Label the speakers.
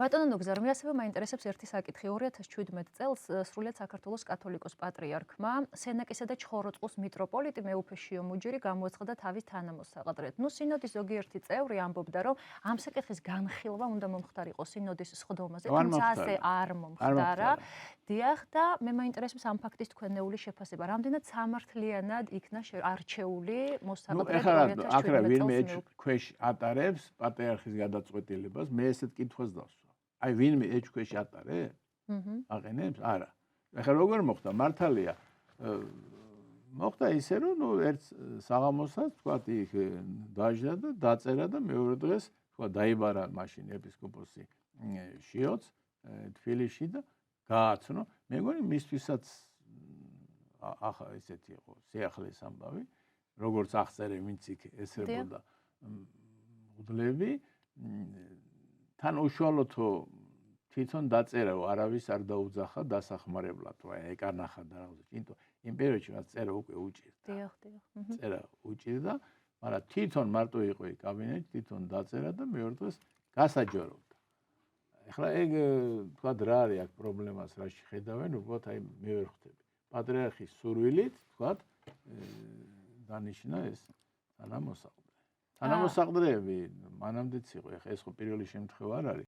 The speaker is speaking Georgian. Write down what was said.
Speaker 1: ბატონო ნუგზარ, მე ასევე მაინტერესებს ერთი საკითხი. 2017 წელს სრულიად საქართველოს კათოლიკოს პატრიარქმა სენაკისა და ჩხოროწყუს მიტროპოლიტი მეუფე მუჯირი გამოაცხადა თავის თანამოსაყდრედ. სინოდის ზოგიერთი წევრი ამბობდა, რომ ამ საკითხის განხილვა უნდა მომხდარიყო სინოდის სხდომაზე, თუმცა ასე არ მომხდარა. დიახ, და მე მაინტერესებს ამ ფაქტის თქვენეული შეფასება. რამდენად სამართლიანად იქნა არჩეული მოსაყდრედ 2017 წელს?
Speaker 2: აკრა ვინმე ეჭქვეშ ატარებს პატრიარქის გადაწყვეტილებას, მე ესეთ კითხვას დავსვა. აი ვინმე ეჭქვეშ ატარებს? აყენებს? არა. ეხლა როგორ მოხდა? მართალია. მოხდა ისე, რომ ერთ საღამოსაც თქვა იქ დაჟდა და დაწერა და მეორე დღეს თქვა დაიბარა მაშინ ეპისკოპოსი შიოც თბილისში და გააცნო. მე მგონი მისთვისაც ახლა ესეთი იყო სიახლის ამბავი, როგორც აღწერე ვინც იქ ესრებოდა უდლები, თან უშუალოთო თვითონ დაწერა, არავის არ დაუძახა დასახმარებლად, თუ ეკარნახა და რაღაცა. იმიტომ იმ პერიოდში რაც წერა უკვე უჭირდა.
Speaker 1: დიახ.
Speaker 2: წერა უჭირდა, მაგრამ თვითონ მარტო იყო იქ კაბინეტი, თვითონ დაწერა და მეორე დღეს გასაჯაროვდა. ეხლა ეგ თქვა რა არის აქ პრობლემას რაში ხედავენ, უბრალოდ აი მე ვერ ხვდები. პატრიარქის სურვილით თქვა დანიშნა ეს თანამოსაყდრე. თანამოსაყდრეები მანამდეც იყო, ეხლა ეს ხო პირველი შემთხვევა არ არის.